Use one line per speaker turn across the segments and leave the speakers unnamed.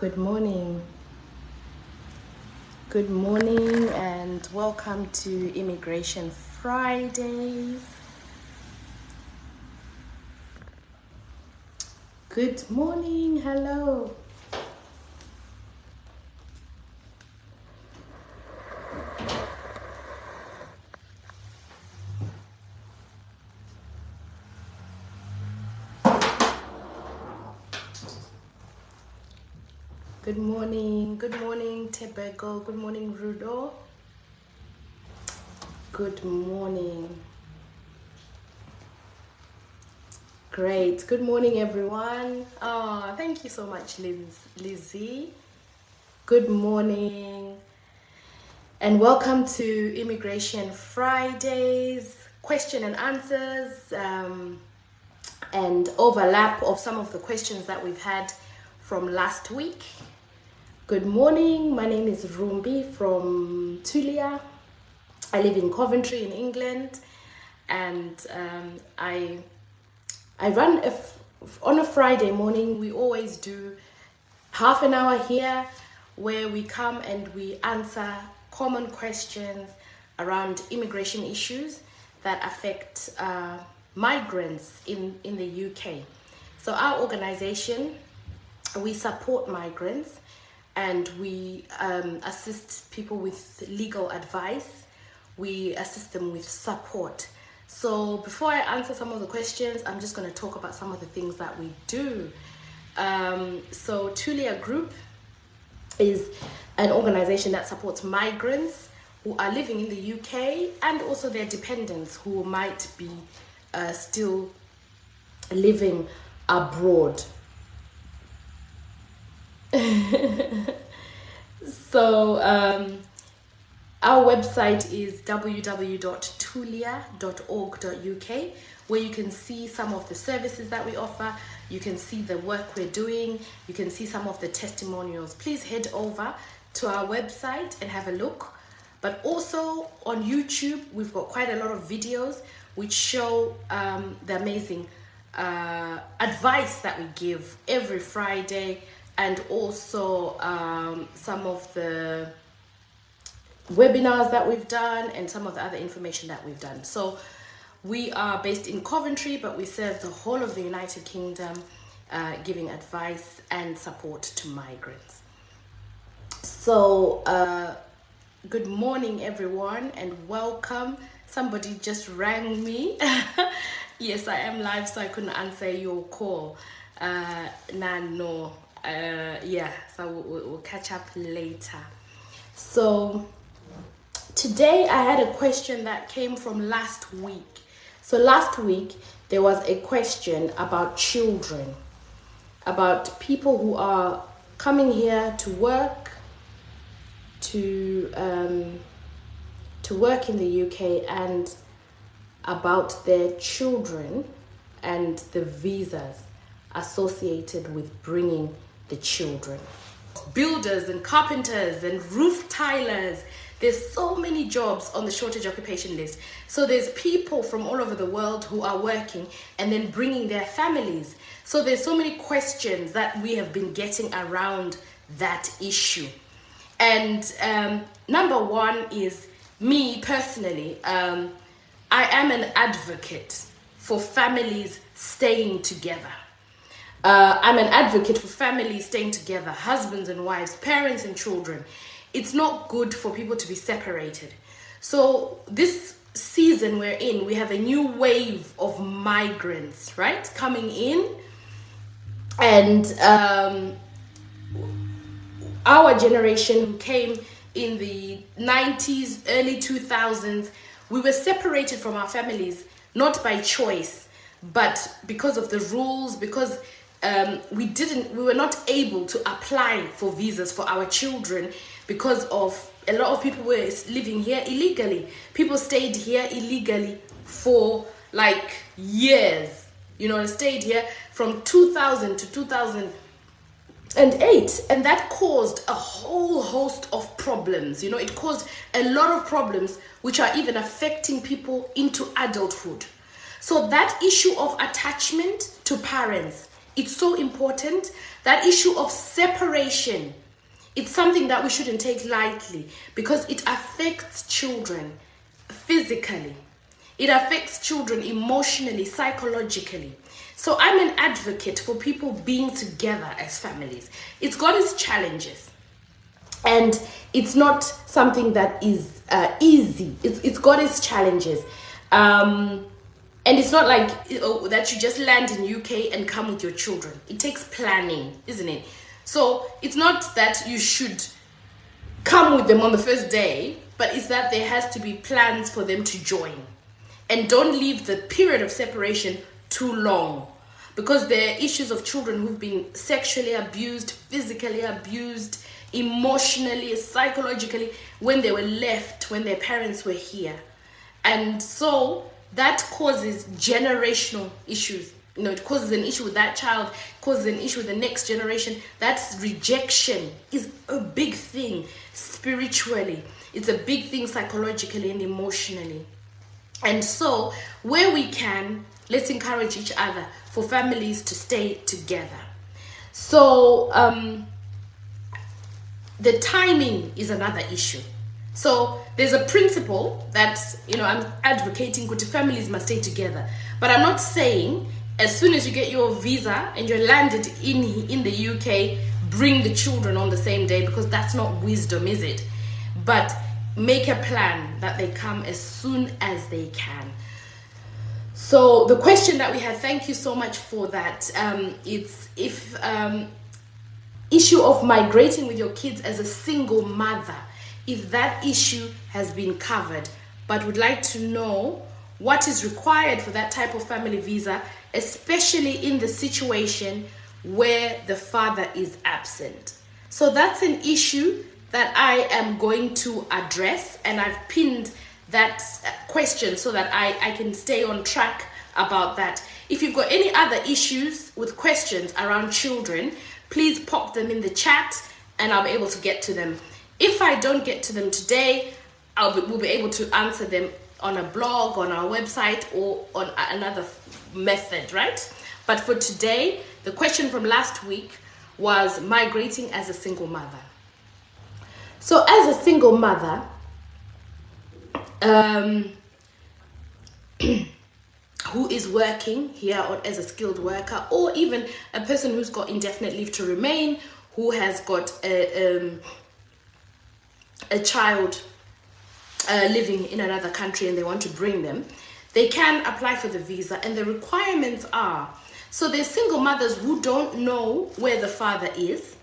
Good morning. Good morning and welcome to Immigration Fridays. Good morning. Hello. Good morning. Good morning, Tebego. Good morning, Rudo. Good morning. Great. Good morning, everyone. Oh, thank you so much, Lizzie. Good morning. And welcome to Immigration Fridays, question and answers, and overlap of some of the questions that we've had from last week. Good morning. My name is Rumbi from Tulia. I live in Coventry in England, and I run on a Friday morning. We always do half an hour here where we come and we answer common questions around immigration issues that affect migrants in the UK. So our organization, we support migrants and we assist people with legal advice. We assist them with support. So before I answer some of the questions, I'm just going to talk about some of the things that we do. So Tulia Group is an organization that supports migrants who are living in the UK and also their dependents who might be still living abroad. So our website is www.tulia.org.uk, where you can see some of the services that we offer. You can see the work we're doing. You can see some of the testimonials. Please head over to our website and have a look. But also on YouTube, we've got quite a lot of videos which show the amazing advice that we give every Friday, and also some of the webinars that we've done and some of the other information that we've done. So we are based in Coventry, but we serve the whole of the United Kingdom, giving advice and support to migrants. So good morning, everyone, and welcome. Somebody just rang me. Yes, I am live, so I couldn't answer your call. Yeah, so we'll catch up later. So today I had a question that came from last week. So last week there was a question about children, about people who are coming here to work, to work in the UK, and about their children and the visas associated with bringing the children. Builders and carpenters and roof tilers, there's so many jobs on the shortage occupation list. So there's people from all over the world who are working and then bringing their families. So there's so many questions that we have been getting around that issue. And number one is, me personally, I am an advocate for families staying together. I'm an advocate for families staying together, husbands and wives, parents and children. It's not good for people to be separated. So this season we're in, we have a new wave of migrants, right, coming in. And our generation who came in the 90s, early 2000s, we were separated from our families, not by choice, but because of the rules, because we were not able to apply for visas for our children because of a lot of people were living here illegally. People stayed here illegally for like years. You know, they stayed here from 2000 to 2008, and that caused a whole host of problems. You know, it caused a lot of problems which are even affecting people into adulthood. So that issue of attachment to parents It's so important. That issue of separation, it's something that we shouldn't take lightly, because it affects children physically. It affects children emotionally, psychologically. So I'm an advocate for people being together as families. It's got its challenges, and it's not something that is easy. It's got its challenges. And it's not like that you just land in UK and come with your children. It takes planning, isn't it? So it's not that you should come with them on the first day, but it's that there has to be plans for them to join. And don't leave the period of separation too long, because there are issues of children who've been sexually abused, physically abused, emotionally, psychologically, when they were left, when their parents were here. And so that causes generational issues. It causes an issue with that child, causes an issue with the next generation. That's rejection is a big thing spiritually. It's a big thing psychologically and emotionally. And so where we can, let's encourage each other for families to stay together. So the timing is another issue. So there's a principle that, I'm advocating that families must stay together. But I'm not saying as soon as you get your visa and you're landed in the UK, bring the children on the same day, because that's not wisdom, is it? But make a plan that they come as soon as they can. So the question that we have, thank you so much for that. It's if issue of migrating with your kids as a single mother, if that issue has been covered, but would like to know what is required for that type of family visa, especially in the situation where the father is absent. So that's an issue that I am going to address, and I've pinned that question so that I can stay on track about that. If you've got any other issues with questions around children, please pop them in the chat and I'll be able to get to them. If I don't get to them today, we'll be able to answer them on a blog, on our website, or on another method, right? But for today, the question from last week was migrating as a single mother. So as a single mother, who is working here or as a skilled worker, or even a person who's got indefinite leave to remain, who has got a child living in another country and they want to bring them, they can apply for the visa, and the requirements are, so there's single mothers who don't know where the father is.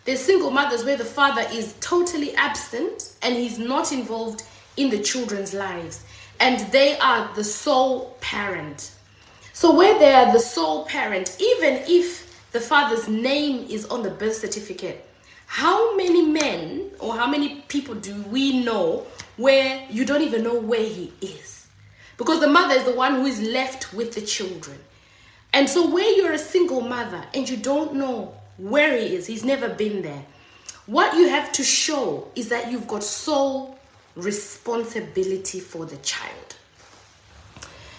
There's single mothers where the father is totally absent and he's not involved in the children's lives, and they are the sole parent. So where they are the sole parent, even if the father's name is on the birth certificate, how many men or how many people do we know where you don't even know where he is? Because the mother is the one who is left with the children. And so where you're a single mother and you don't know where he is, he's never been there, what you have to show is that you've got sole responsibility for the child.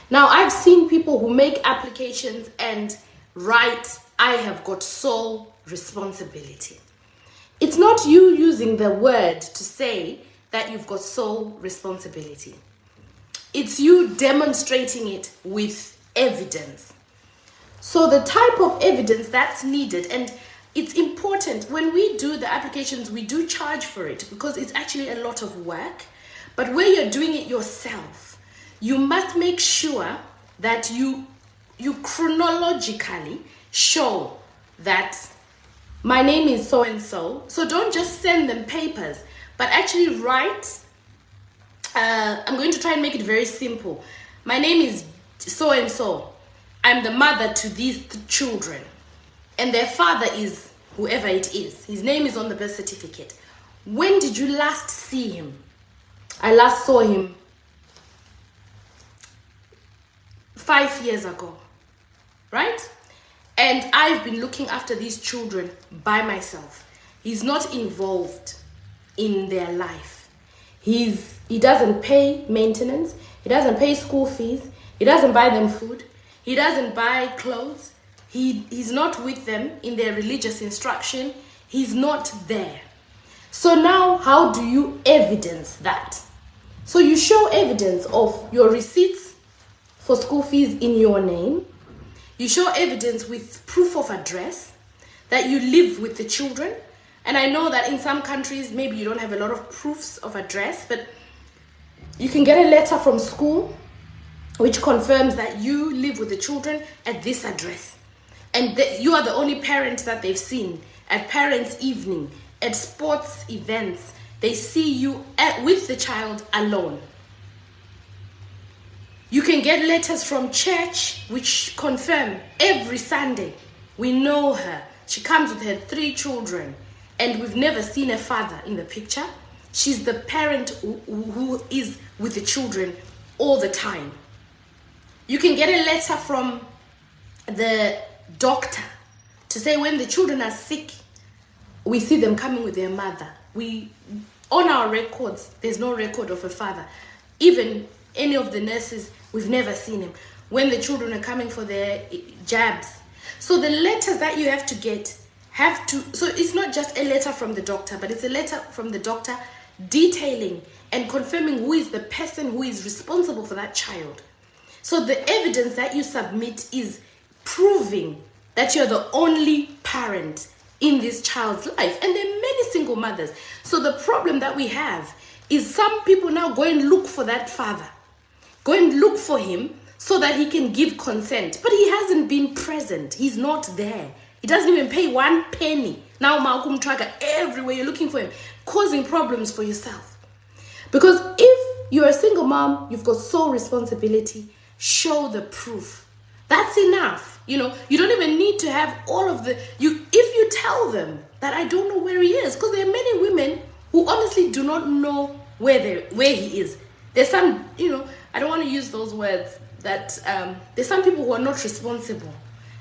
Now, I've seen people who make applications and write, I have got sole responsibility. It's not you using the word to say that you've got sole responsibility. It's you demonstrating it with evidence. So the type of evidence that's needed, and it's important when we do the applications, we do charge for it because it's actually a lot of work. But where you're doing it yourself, you must make sure that you chronologically show that my name is so-and-so. So don't just send them papers, but actually write. I'm going to try and make it very simple. My name is so-and-so. I'm the mother to these children. And their father is whoever it is. His name is on the birth certificate. When did you last see him? I last saw him 5 years ago, right? And I've been looking after these children by myself. He's not involved in their life. He doesn't pay maintenance. He doesn't pay school fees. He doesn't buy them food. He doesn't buy clothes. He's not with them in their religious instruction. He's not there. So now, how do you evidence that? So you show evidence of your receipts for school fees in your name. You show evidence with proof of address that you live with the children. And I know that in some countries, maybe you don't have a lot of proofs of address, but you can get a letter from school which confirms that you live with the children at this address. And you are the only parent that they've seen at parents' evening, at sports events. They see you with the child alone. You can get letters from church which confirm every Sunday, we know her. She comes with her 3 children and we've never seen a father in the picture. She's the parent who is with the children all the time. You can get a letter from the doctor to say when the children are sick, we see them coming with their mother. On our records, there's no record of a father. Even any of the nurses, we've never seen him. When the children are coming for their jabs. So the letters that you have to get so it's not just a letter from the doctor, but it's a letter from the doctor detailing and confirming who is the person who is responsible for that child. So the evidence that you submit is proving that you're the only parent in this child's life. And there are many single mothers. So the problem that we have is some people now go and look for that father. Go and look for him so that he can give consent. But he hasn't been present. He's not there. He doesn't even pay 1 penny. Now Malcolm Tracker, everywhere you're looking for him, causing problems for yourself. Because if you're a single mom, you've got sole responsibility, show the proof. That's enough. You don't even need to have all of if you tell them that I don't know where he is, because there are many women who honestly do not know where he is. There's some, I don't want to use those words, that there's some people who are not responsible.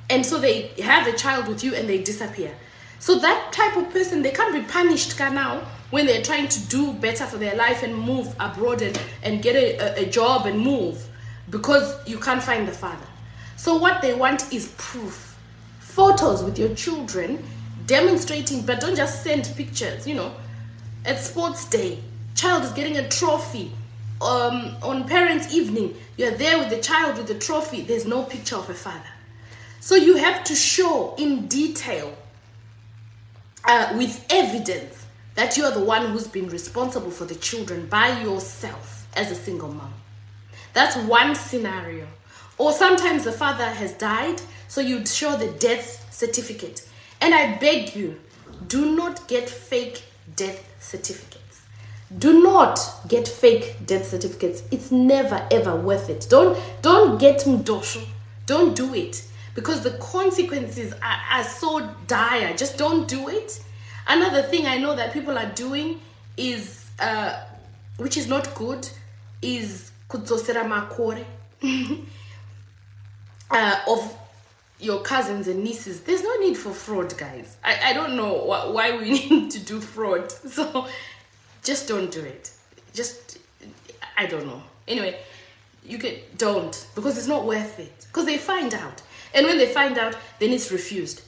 And so they have a child with you and they disappear. So that type of person, they can't be punished now when they're trying to do better for their life and move abroad and get a job and move, because you can't find the father. So what they want is proof. Photos with your children demonstrating, but don't just send pictures, At sports day, child is getting a trophy. On parents' evening, you're there with the child with the trophy. There's no picture of a father. So you have to show in detail, with evidence, that you are the one who's been responsible for the children by yourself as a single mom. That's one scenario. Or sometimes the father has died, so you'd show the death certificate. And I beg you, do not get fake death certificates. Do not get fake death certificates. It's never ever worth it. Don't get mdosho. Don't do it, because the consequences are so dire. Just don't do it. Another thing I know that people are doing is, which is not good, is kudzosera makore of your cousins and nieces. There's no need for fraud, guys. I don't know why we need to do fraud. So just don't do it. I don't know. Anyway, don't, because it's not worth it. Because they find out. And when they find out, then it's refused.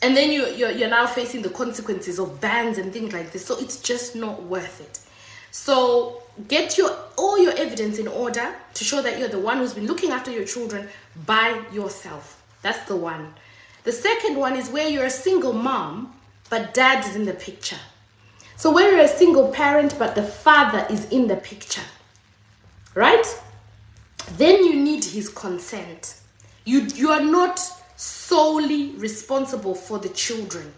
And then you're now facing the consequences of bans and things like this. So it's just not worth it. So get all your evidence in order to show that you're the one who's been looking after your children by yourself. That's the one. The second one is where you're a single mom, but dad is in the picture. So where you're a single parent, but the father is in the picture, right? Then you need his consent. You are not solely responsible for the children.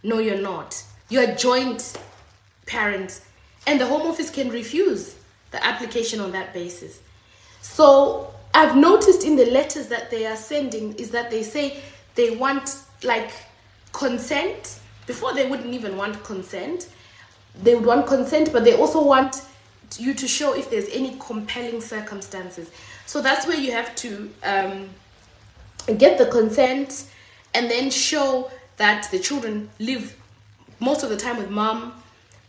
No, you're not. You're joint parents, and the Home Office can refuse the application on that basis. So I've noticed in the letters that they are sending is that they say they want consent. Before, they wouldn't even want consent. They would want consent, but they also want you to show if there's any compelling circumstances. So that's where you have to get the consent and then show that the children live most of the time with mom,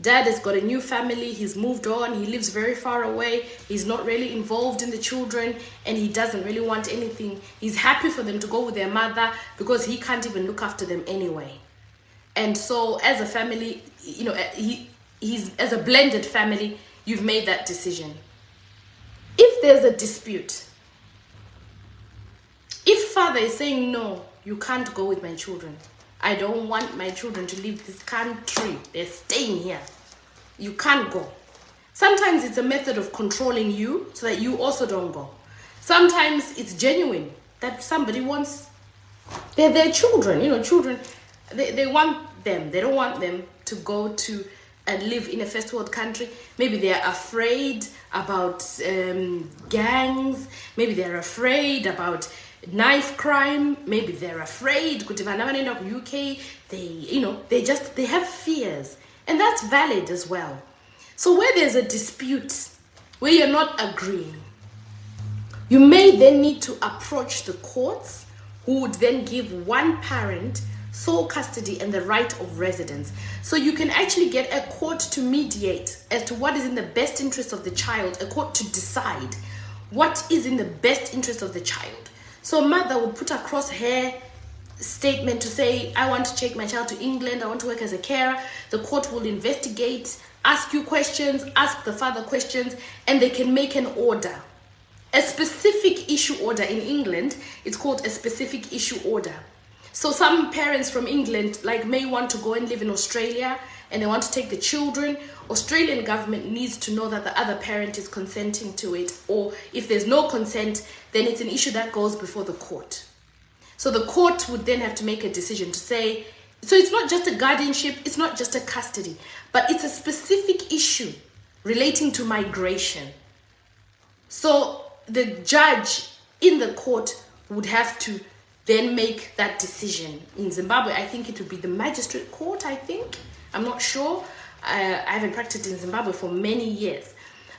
Dad has got a new family, he's moved on, he lives very far away, he's not really involved in the children, and he doesn't really want anything. He's happy for them to go with their mother because he can't even look after them anyway. And so as a family, you know, he's as a blended family, you've made that decision. If there's a dispute, if father is saying, no, you can't go with my children, I don't want my children to leave this country, they're staying here, you can't go. Sometimes it's a method of controlling you so that you also don't go. Sometimes it's genuine that somebody wants, they're their children, you know, children, they want them, they don't want them to go to and live in a first world country. Maybe they're afraid about gangs, maybe they're afraid about knife crime, maybe they're afraid ukuthi vana vanoenda ku UK, they have fears, and that's valid as well. So where there's a dispute, where you're not agreeing, you may then need to approach the courts, who would then give one parent sole custody and the right of residence. So you can actually get a court to mediate as to what is in the best interest of the child, a court to decide what is in the best interest of the child. So mother would put across her statement to say, I want to take my child to England, I want to work as a carer. The court will investigate, ask you questions, ask the father questions, and they can make an order. A specific issue order in England, it's called a specific issue order. So some parents from England may want to go and live in Australia and they want to take the children. Australian government needs to know that the other parent is consenting to it, or if there's no consent, then it's an issue that goes before the court. So the court would then have to make a decision to say, so it's not just a guardianship, it's not just a custody, but it's a specific issue relating to migration. So the judge in the court would have to then make that decision. In Zimbabwe, I think it would be the magistrate court, I think. I'm not sure. I haven't practiced in Zimbabwe for many years.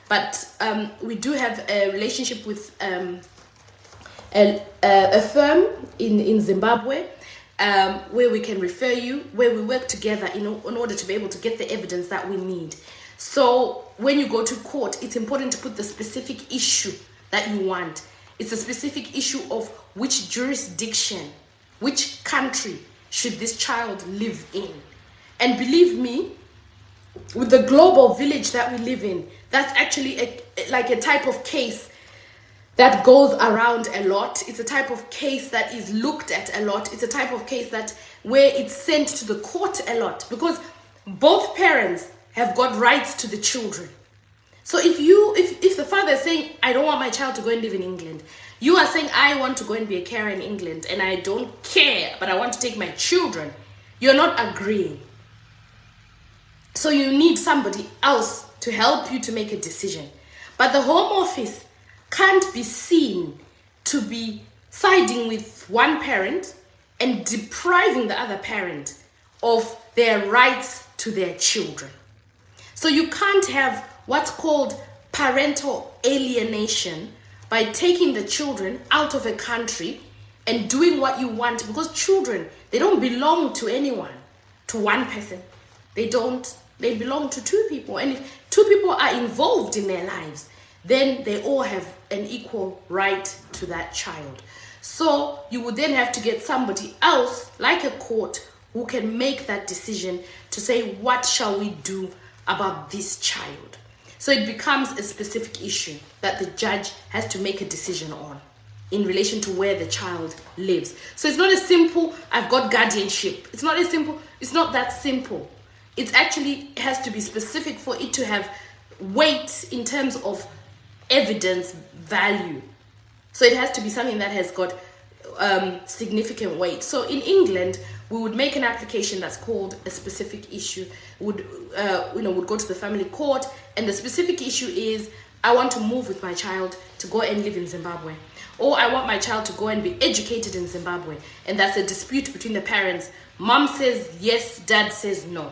But we do have a relationship with a firm in Zimbabwe where we can refer you, where we work together in order to be able to get the evidence that we need. So when you go to court, it's important to put the specific issue that you want. It's a specific issue of which jurisdiction, which country should this child live in. And believe me, with the global village that we live in, that's actually a type of case that goes around a lot. It's a type of case that is looked at a lot. It's a type of case that where it's sent to the court a lot, because both parents have got rights to the children. So if the father is saying, I don't want my child to go and live in England, you are saying, I want to go and be a carer in England and I don't care, but I want to take my children, you're not agreeing. So you need somebody else to help you to make a decision. But the Home Office can't be seen to be siding with one parent and depriving the other parent of their rights to their children. So you can't have what's called parental alienation by taking the children out of a country and doing what you want, because children, they don't belong to anyone, to one person. They don't. They belong to two people. And if two people are involved in their lives, then they all have an equal right to that child. So you would then have to get somebody else, like a court, who can make that decision to say, what shall we do about this child? So it becomes a specific issue that the judge has to make a decision on in relation to where the child lives. So it's not as simple, I've got guardianship. It's not that simple. It actually has to be specific for it to have weight in terms of evidence value. So it has to be something that has got significant weight. So in England, we would make an application that's called a specific issue. Would go to the family court, and the specific issue is, I want to move with my child to go and live in Zimbabwe, or I want my child to go and be educated in Zimbabwe, and that's a dispute between the parents. Mom says yes, dad says no.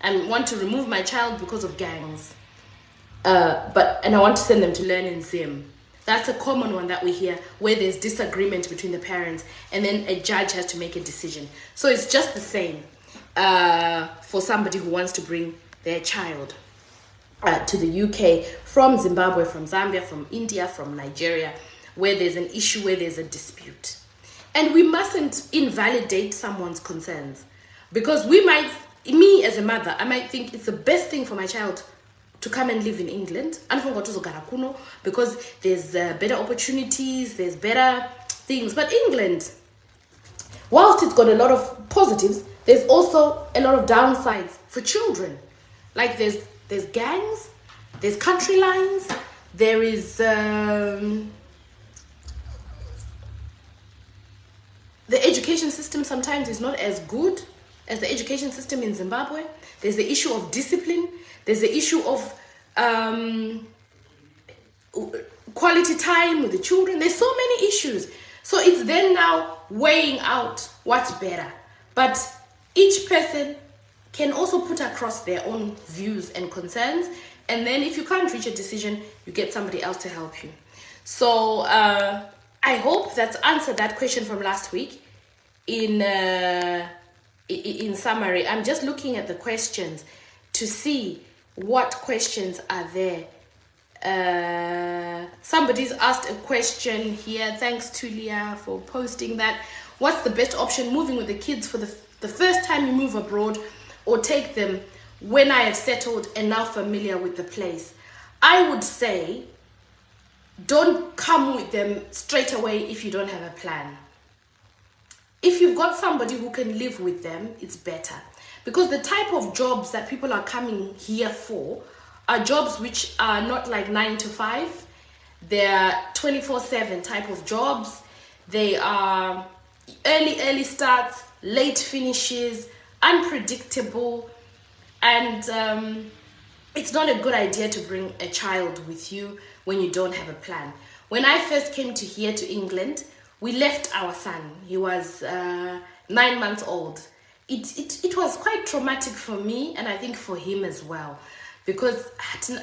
I want to remove my child because of gangs, and I want to send them to learn in Zim. That's a common one that we hear, where there's disagreement between the parents and then a judge has to make a decision. So it's just the same for somebody who wants to bring their child to the UK from Zimbabwe, from Zambia, from India, from Nigeria, where there's an issue, where there's a dispute. And we mustn't invalidate someone's concerns, because me as a mother, I might think it's the best thing for my child to come and live in England, because there's better opportunities, there's better things. But England, whilst it's got a lot of positives, there's also a lot of downsides for children. Like there's gangs, there's country lines, there is the education system sometimes is not as good as the education system in Zimbabwe. There's the issue of discipline. There's the issue of quality time with the children. There's so many issues. So it's then now weighing out what's better. But each person can also put across their own views and concerns. And then if you can't reach a decision, you get somebody else to help you. So I hope that's answered that question from last week. In summary, I'm just looking at the questions to see what questions are there. Somebody's asked a question here. Thanks to Leah for posting that. What's the best option, moving with the kids for the first time you move abroad, or take them when I have settled and now familiar with the place? I would say don't come with them straight away if you don't have a plan. If you've got somebody who can live with them, it's better. Because the type of jobs that people are coming here for are jobs which are not like 9 to 5. They're 24/7 type of jobs. They are early starts, late finishes, unpredictable. And it's not a good idea to bring a child with you when you don't have a plan. When I first came to England, we left our son. He was 9 months old. It was quite traumatic for me, and I think for him as well, because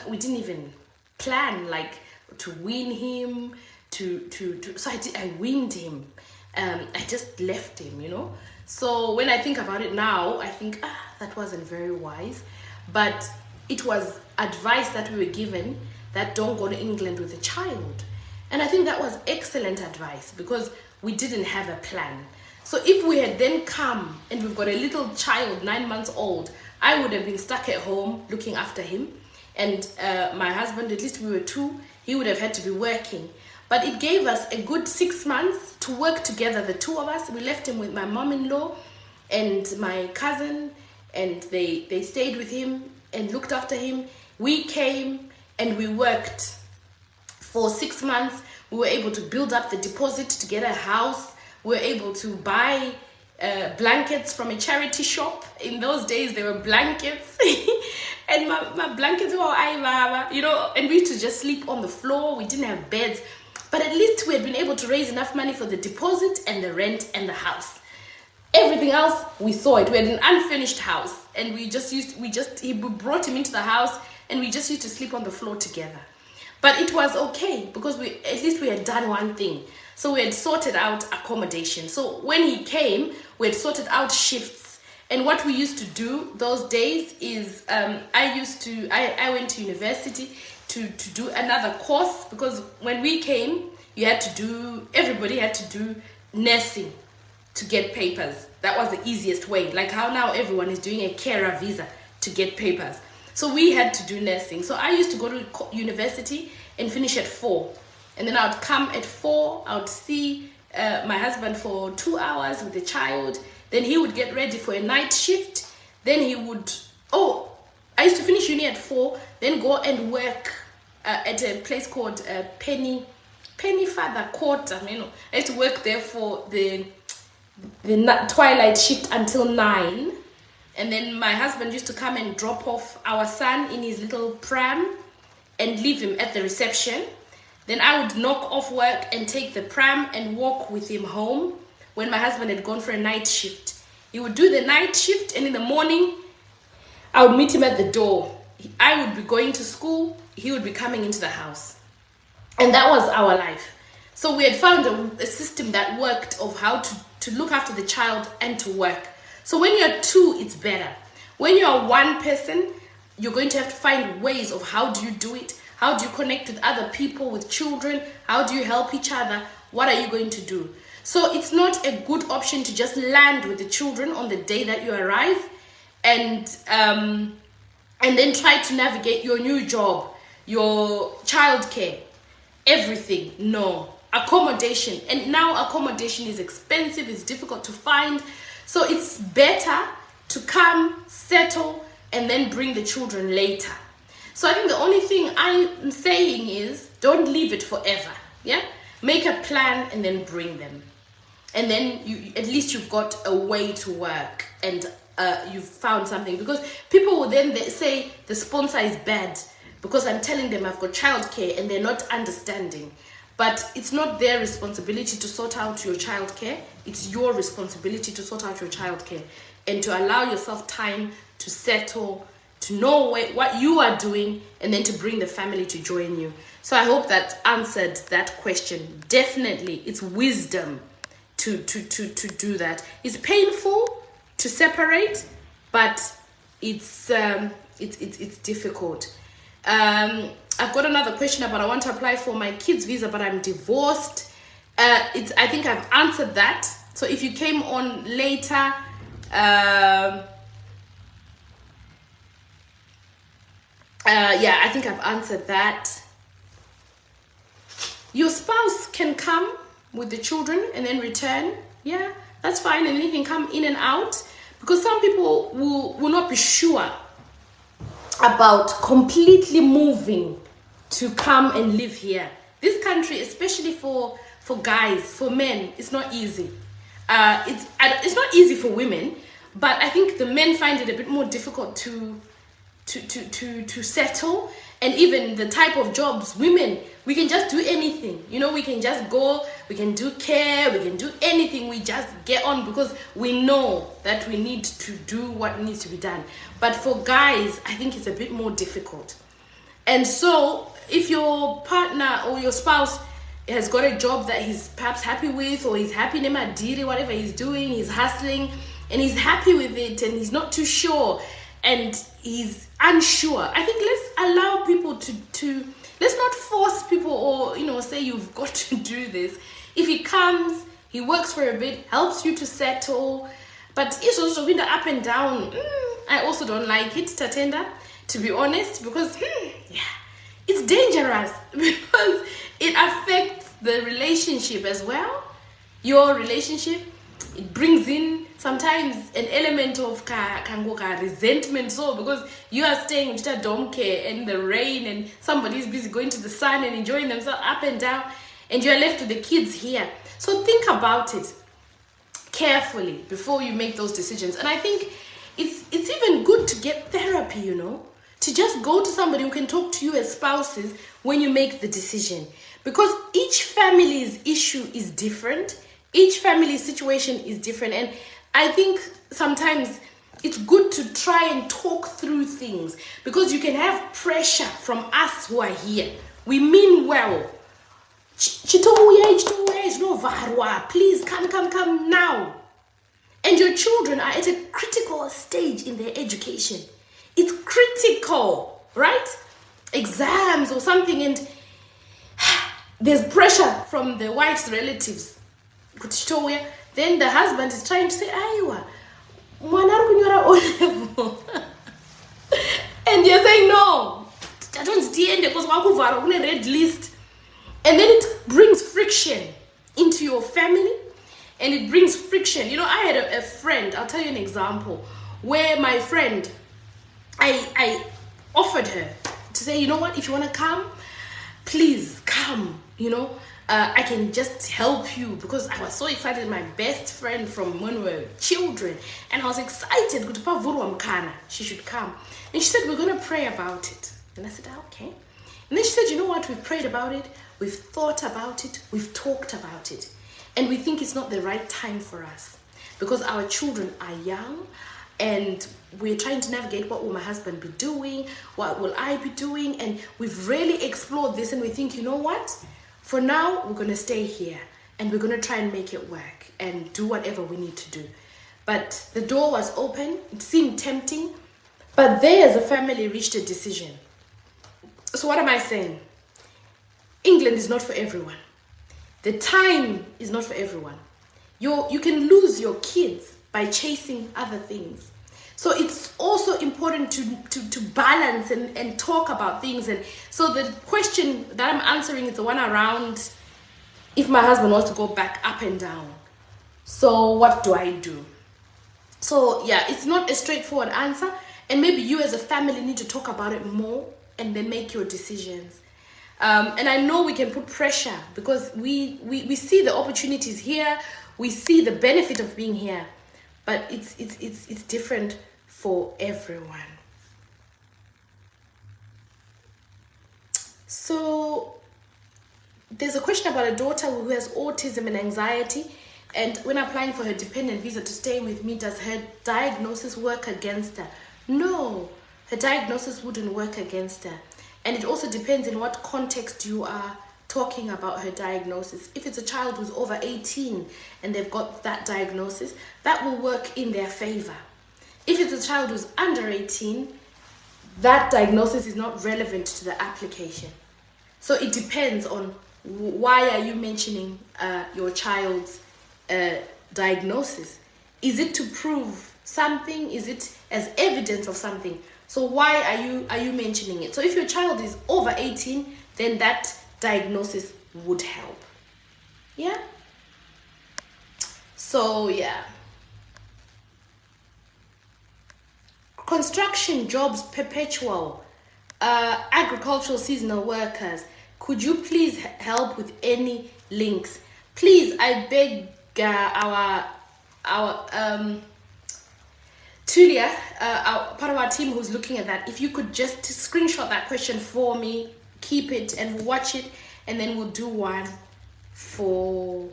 we didn't even plan like to wean him. So I weaned him. I just left him, So when I think about it now, I think that wasn't very wise. But it was advice that we were given, that don't go to England with a child. And I think that was excellent advice, because we didn't have a plan. So if we had then come and we've got a little child, 9 months old, I would have been stuck at home looking after him. And my husband, at least we were 2, he would have had to be working. But it gave us a good 6 months to work together, the two of us. We left him with my mom-in-law and my cousin, and they stayed with him and looked after him. We came and we worked for 6 months. We were able to build up the deposit to get a house. We were able to buy blankets from a charity shop. In those days, there were blankets. And my blankets were, and we used to just sleep on the floor. We didn't have beds. But at least we had been able to raise enough money for the deposit and the rent and the house. Everything else, we saw it. We had an unfinished house. And we brought him into the house, and we just used to sleep on the floor together. But it was okay, because at least we had done one thing. So we had sorted out accommodation. So when he came, we had sorted out shifts. And what we used to do those days is I went to university to do another course, because when we came, everybody had to do nursing to get papers. That was the easiest way. Like how now everyone is doing a carer visa to get papers. So we had to do nursing. So I used to go to university and finish at 4. And then I would come at 4. I would see my husband for 2 hours with the child. Then he would get ready for a night shift. Then he would, I used to finish uni at 4, then go and work at a place called Penny Father Court. I used to work there for the twilight shift until 9. And then my husband used to come and drop off our son in his little pram and leave him at the reception. Then I would knock off work and take the pram and walk with him home when my husband had gone for a night shift. He would do the night shift, and in the morning, I would meet him at the door. I would be going to school, he would be coming into the house. And that was our life. So we had found a system that worked of how to look after the child and to work. So when you're 2, it's better. When you're one person, you're going to have to find ways of how do you do it, how do you connect with other people, with children, how do you help each other, what are you going to do? So it's not a good option to just land with the children on the day that you arrive and then try to navigate your new job, your childcare, everything. No. Accommodation. And now accommodation is expensive, it's difficult to find. So it's better to come, settle, and then bring the children later. So I think the only thing I'm saying is don't leave it forever. Yeah? Make a plan and then bring them. And then at least you've got a way to work and you've found something. Because people will then say the sponsor is bad because I'm telling them I've got childcare and they're not understanding. But it's not their responsibility to sort out your childcare. It's your responsibility to sort out your childcare and to allow yourself time to settle, to know what you are doing, and then to bring the family to join you. So I hope that answered that question. Definitely, it's wisdom to do that. It's painful to separate, but it's difficult. I've got another question about I want to apply for my kids' visa, but I'm divorced. I think I've answered that. So if you came on later, yeah, I think I've answered that. Your spouse can come with the children and then return. Yeah, that's fine, and you can come in and out, because some people will not be sure about completely moving to come and live here. This country, especially for guys, for men, it's not easy. It's not easy for women, but I think the men find it a bit more difficult to settle. And even the type of jobs, women, we can just do anything. You know, we can just go, we can do care, we can do anything. We just get on because we know that we need to do what needs to be done. But for guys, I think it's a bit more difficult. And so if your partner or your spouse has got a job that he's perhaps happy with, or he's happy in Madiri, whatever he's doing, he's hustling, and he's happy with it, and he's not too sure, and he's unsure, I think let's allow people to let's not force people, or say you've got to do this. If he comes, he works for a bit, helps you to settle, but it's also been the up and down. I also don't like it, Tatenda, to be honest, because yeah, it's dangerous because it affects the relationship as well. Your relationship, it brings in sometimes an element of resentment, so because you are staying with a donkey in the rain and somebody is busy going to the sun and enjoying themselves up and down, and you're left with the kids here. So think about it carefully before you make those decisions. And I think it's even good to get therapy, to just go to somebody who can talk to you as spouses when you make the decision, because each family's issue is different. Each family's situation is different, and I think sometimes it's good to try and talk through things, because you can have pressure from us who are here. We mean well. Please come now. And your children are at a critical stage in their education. It's critical, right? Exams or something, and there's pressure from the wife's relatives. Then the husband is trying to say, Aiwa, and you're saying, no, I don't stand because on a red list. And then it brings friction into your family, and it brings friction. I had a friend, I'll tell you an example, where my friend, I offered her to say, you know what, if you want to come, please come, I can just help you, because I was so excited. My best friend from when we were children, and I was excited. She should come. And she said, we're going to pray about it. And I said, okay. And then she said, you know what, we've prayed about it, we've thought about it, we've talked about it, and we think it's not the right time for us because our children are young, and we're trying to navigate what will my husband be doing, what will I be doing, and we've really explored this, and we think, you know what, for now, we're going to stay here, and we're going to try and make it work and do whatever we need to do. But the door was open. It seemed tempting, But they as a family reached a decision. So what am I saying? England is not for everyone. The time is not for everyone. You can lose your kids by chasing other things. So it's also important to balance and talk about things. And so the question that I'm answering is the one around if my husband wants to go back up and down. So what do I do? So yeah, it's not a straightforward answer. And maybe you as a family need to talk about it more and then make your decisions. And I know we can put pressure because we see the opportunities here. We see the benefit of being here. But it's different for everyone. So there's a question about a daughter who has autism and anxiety, and when applying for her dependent visa to stay with me, does her diagnosis work against her? No, her diagnosis wouldn't work against her. And it also depends in what context you are talking about her diagnosis. If it's a child who's over 18 and they've got that diagnosis, that will work in their favor. If it's a child who's under 18, that diagnosis is not relevant to the application. So it depends on why are you mentioning your child's diagnosis. Is it to prove something? Is it as evidence of something? So why are you mentioning it? So if your child is over 18, then that diagnosis would help. Yeah? So yeah. Construction jobs, perpetual, agricultural seasonal workers. Could you please help with any links? Please, I beg our Tulia, part of our team who's looking at that, if you could just screenshot that question for me, keep it and watch it, and then we'll do one for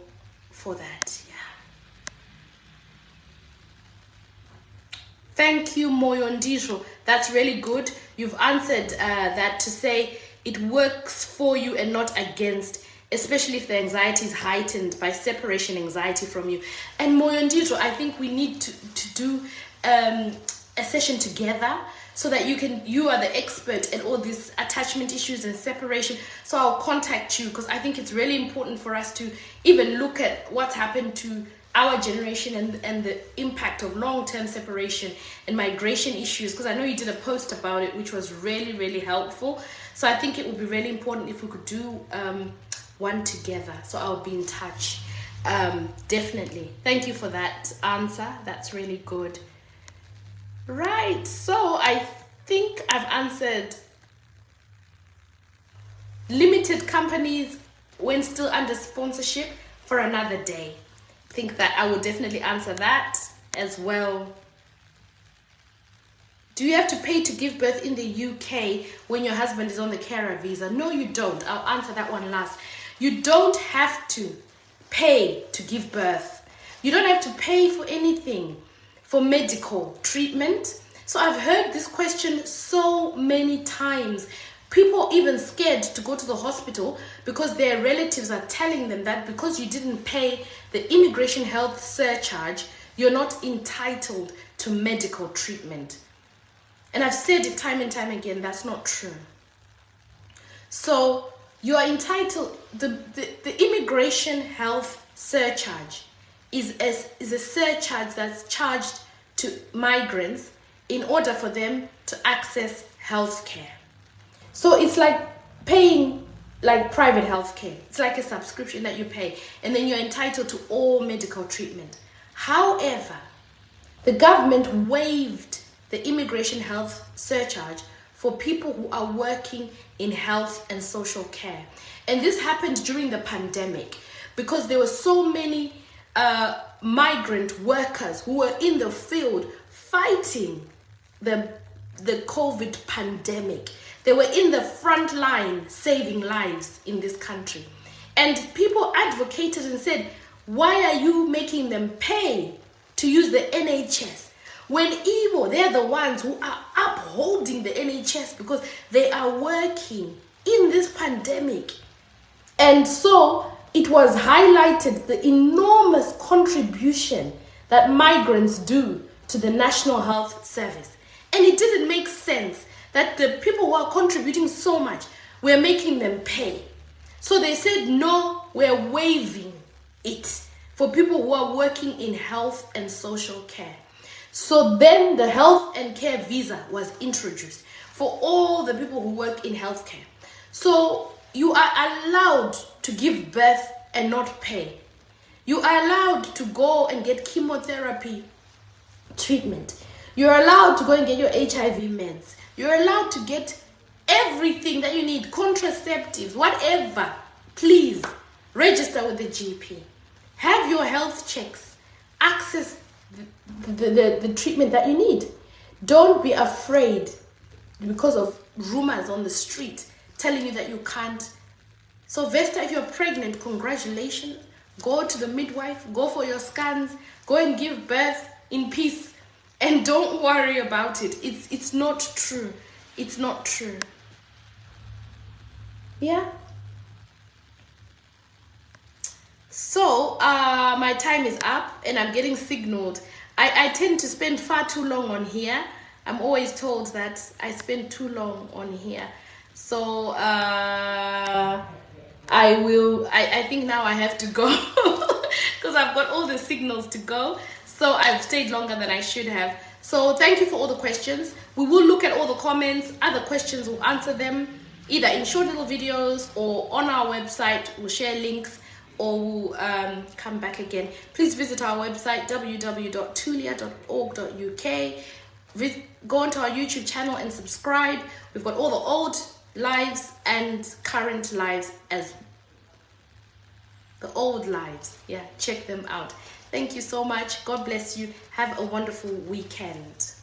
that. Yeah. Thank you, Moyondisho. That's really good. You've answered that to say it works for you and not against, especially if the anxiety is heightened by separation anxiety from you. And Moyondisho, I think we need to do a session together so that you are the expert at all these attachment issues and separation. So I'll contact you because I think it's really important for us to even look at what's happened to our generation and the impact of long-term separation and migration issues, because I know you did a post about it which was really, really helpful. So I think it would be really important if we could do one together. So I'll be in touch. Definitely. Thank you for that answer. That's really good. Right, so I think I've answered limited companies when still under sponsorship for another day. I think that I will definitely answer that as well. Do you have to pay to give birth in the UK when your husband is on the carer visa? No, you don't. I'll answer that one last. You don't have to pay to give birth. You don't have to pay for anything. For medical treatment. So I've heard this question so many times. People even scared to go to the hospital because their relatives are telling them that because you didn't pay the immigration health surcharge, you're not entitled to medical treatment. And I've said it time and time again, that's not true. So you are entitled, the immigration health surcharge is a surcharge that's charged to migrants in order for them to access health care. So it's like paying like private health care. It's like a subscription that you pay, and then you're entitled to all medical treatment. However, the government waived the immigration health surcharge for people who are working in health and social care. And this happened during the pandemic because there were so many migrant workers who were in the field fighting the COVID pandemic. They were in the front line saving lives in this country. And people advocated and said, why are you making them pay to use the NHS? When Igbo, they're the ones who are upholding the NHS because they are working in this pandemic. And so it was highlighted the enormous contribution that migrants do to the National Health Service. And it didn't make sense that the people who are contributing so much, we're making them pay. So they said, no, we're waiving it for people who are working in health and social care. So then the health and care visa was introduced for all the people who work in healthcare. So you are allowed to give birth and not pay. You are allowed to go and get chemotherapy treatment. You're allowed to go and get your HIV meds. You're allowed to get everything that you need, contraceptives, whatever. Please register with the GP. Have your health checks. Access the treatment that you need. Don't be afraid because of rumors on the street telling you that you can't. So Vesta, if you're pregnant, congratulations. Go to the midwife, go for your scans, go and give birth in peace, and don't worry about it. It's not true. It's not true. Yeah. So my time is up and I'm getting signaled. I tend to spend far too long on here. I'm always told that I spend too long on here. So I think now I have to go because I've got all the signals to go. So I've stayed longer than I should have. So thank you for all the questions. We will look at all the comments. Other questions, we'll answer them either in short little videos or on our website. We'll share links or we'll come back again. Please visit our website, www.tulia.org.uk. Go onto our YouTube channel and subscribe. We've got all the old lives and current lives as the old lives. Yeah, check them out. Thank you so much. God bless you. Have a wonderful weekend.